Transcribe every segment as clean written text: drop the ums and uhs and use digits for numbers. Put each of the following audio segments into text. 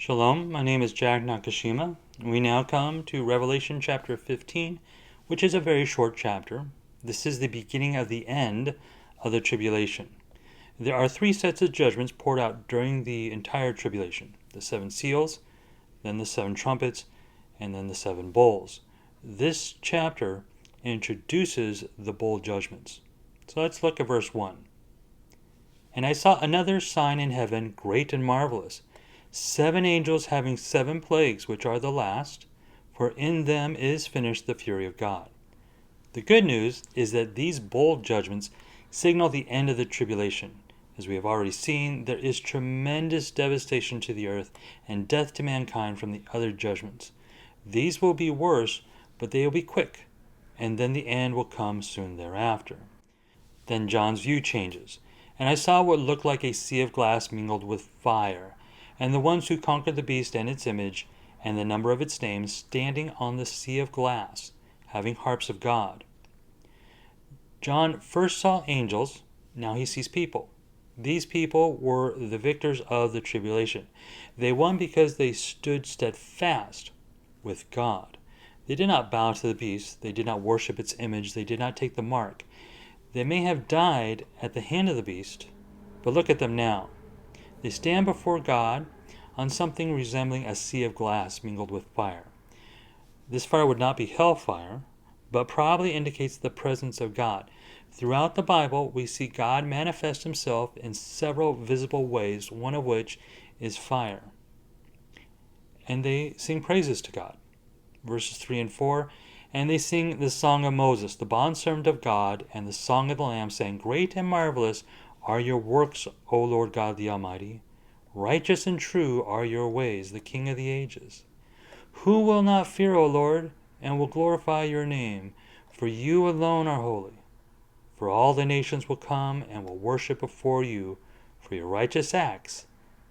Shalom, my name is Jack Nakashima. We now come to Revelation chapter 15, which is a very short chapter. This is the beginning of the end of the tribulation. There are three sets of judgments poured out during the entire tribulation: the seven seals, then the seven trumpets, and then the seven bowls. This chapter introduces the bowl judgments. So let's look at verse 1. And I saw another sign in heaven, great and marvelous, 7 angels having 7 plagues, which are the last, for in them is finished the fury of God. The good news is that these bowl judgments signal the end of the tribulation. As we have already seen, there is tremendous devastation to the earth and death to mankind from the other judgments. These will be worse, but they will be quick, and then the end will come soon thereafter. Then John's view changes, and I saw what looked like a sea of glass mingled with fire, and the ones who conquered the beast and its image, and the number of its names, standing on the sea of glass, having harps of God. John first saw angels, now he sees people. These people were the victors of the tribulation. They won because they stood steadfast with God. They did not bow to the beast, they did not worship its image, they did not take the mark. They may have died at the hand of the beast, but look at them now. They stand before God on something resembling a sea of glass mingled with fire. This fire would not be hellfire, but probably indicates the presence of God. Throughout the Bible, we see God manifest himself in several visible ways, one of which is fire. And they sing praises to God. Verses 3 and 4, and they sing the song of Moses, the bondservant of God, and the song of the Lamb, saying, Great and marvelous are your works, O Lord God the Almighty. Righteous and true are your ways, the King of the ages. Who will not fear, O Lord, and will glorify your name? For you alone are holy. For all the nations will come and will worship before you, for your righteous acts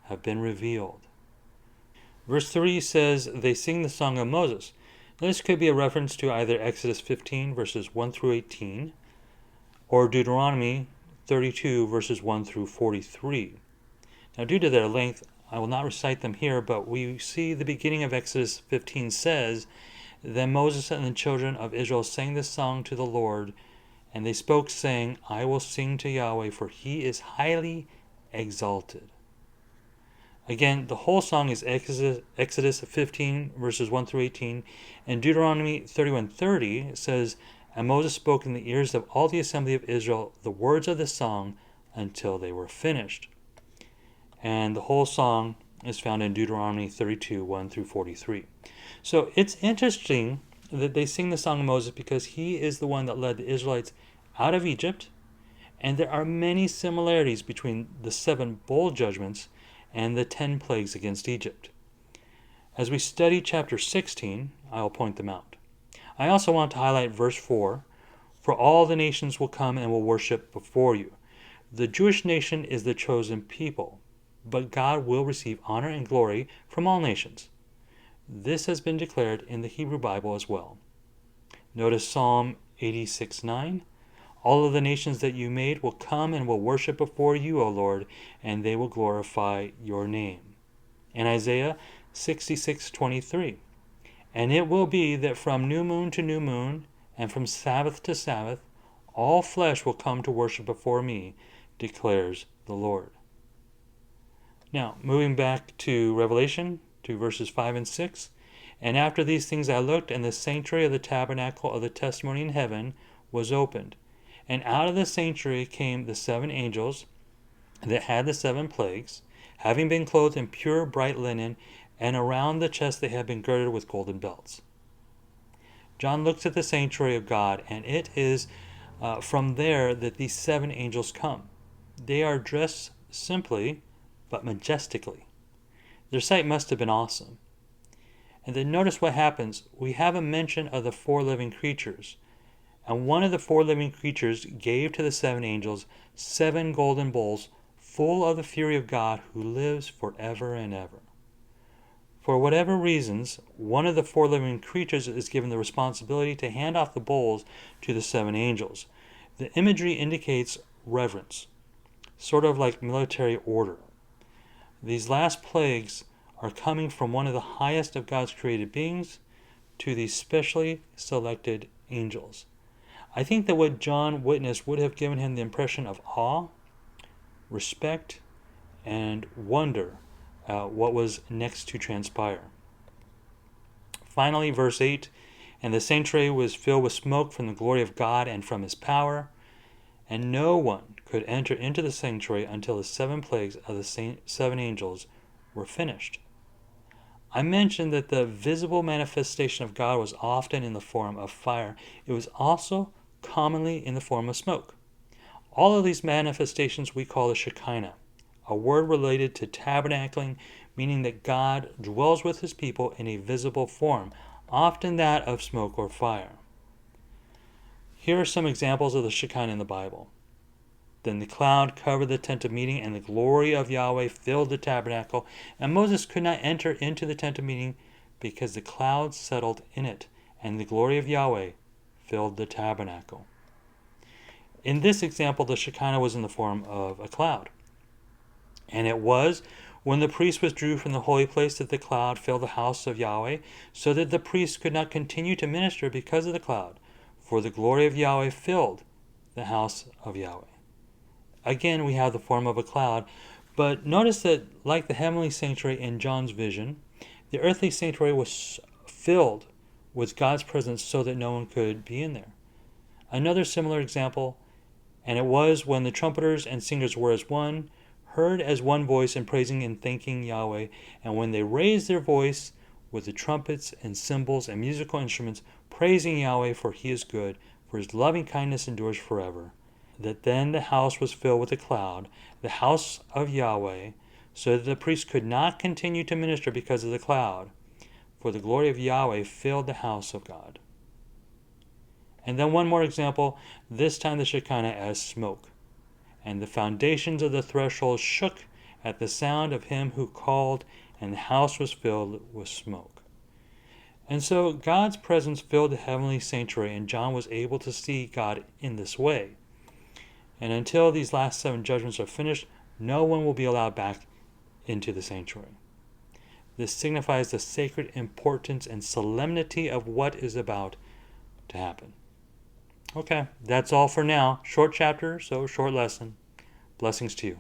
have been revealed. Verse 3 says, they sing the song of Moses. This could be a reference to either Exodus 15, verses 1 through 18, or Deuteronomy 32, verses 1 through 43. Now, due to their length, I will not recite them here, but we see the beginning of Exodus 15 says, Then Moses and the children of Israel sang this song to the Lord, and they spoke, saying, I will sing to Yahweh, for he is highly exalted. Again, the whole song is Exodus 15, verses 1 through 18, and Deuteronomy 31:30 says, And Moses spoke in the ears of all the assembly of Israel the words of the song until they were finished. And the whole song is found in Deuteronomy 32, 1 through 43. So it's interesting that they sing the song of Moses because he is the one that led the Israelites out of Egypt, and there are many similarities between the 7 bowl judgments and the 10 plagues against Egypt. As we study chapter 16, I will point them out. I also want to highlight verse 4, For all the nations will come and will worship before you. The Jewish nation is the chosen people, but God will receive honor and glory from all nations. This has been declared in the Hebrew Bible as well. Notice Psalm 86:9. All of the nations that you made will come and will worship before you, O Lord, and they will glorify your name. And Isaiah 66:23. And it will be that from new moon to new moon, and from Sabbath to Sabbath, all flesh will come to worship before me, declares the Lord. Now, moving back to Revelation, to verses 5 and 6. And after these things I looked, and the sanctuary of the tabernacle of the testimony in heaven was opened. And out of the sanctuary came the 7 angels that had the 7 plagues, having been clothed in pure bright linen, and around the chest they had been girded with golden belts. John looks at the sanctuary of God, and it is from there that these 7 angels come. They are dressed simply, but majestically. Their sight must have been awesome. And then notice what happens. We have a mention of the 4 living creatures. And one of the 4 living creatures gave to the 7 angels 7 golden bowls full of the fury of God who lives forever and ever. For whatever reasons, one of the 4 living creatures is given the responsibility to hand off the bowls to the 7 angels. The imagery indicates reverence, sort of like military order. These last plagues are coming from one of the highest of God's created beings to these specially selected angels. I think that what John witnessed would have given him the impression of awe, respect, and wonder at what was next to transpire. Finally, verse 8, and the sanctuary was filled with smoke from the glory of God and from his power, and no one could enter into the sanctuary until the 7 plagues of the 7 angels were finished. I mentioned that the visible manifestation of God was often in the form of fire. It was also commonly in the form of smoke. All of these manifestations we call the Shekinah, a word related to tabernacling, meaning that God dwells with his people in a visible form, often that of smoke or fire. Here are some examples of the Shekinah in the Bible. Then the cloud covered the tent of meeting, and the glory of Yahweh filled the tabernacle. And Moses could not enter into the tent of meeting because the cloud settled in it, and the glory of Yahweh filled the tabernacle. In this example, the Shekinah was in the form of a cloud. And it was when the priest withdrew from the holy place that the cloud filled the house of Yahweh, so that the priest could not continue to minister because of the cloud, for the glory of Yahweh filled the house of Yahweh. Again, we have the form of a cloud, but notice that, like the heavenly sanctuary in John's vision, the earthly sanctuary was filled with God's presence so that no one could be in there. Another similar example, and it was when the trumpeters and singers were as one, heard as one voice in praising and thanking Yahweh, and when they raised their voice with the trumpets and cymbals and musical instruments, praising Yahweh, for he is good, for his loving kindness endures forever, that then the house was filled with a cloud, the house of Yahweh, so that the priest could not continue to minister because of the cloud, for the glory of Yahweh filled the house of God. And then one more example, this time the Shekinah as smoke. And the foundations of the threshold shook at the sound of him who called, and the house was filled with smoke. And so God's presence filled the heavenly sanctuary, and John was able to see God in this way. And until these last 7 judgments are finished, no one will be allowed back into the sanctuary. This signifies the sacred importance and solemnity of what is about to happen. Okay, that's all for now. Short chapter, so short lesson. Blessings to you.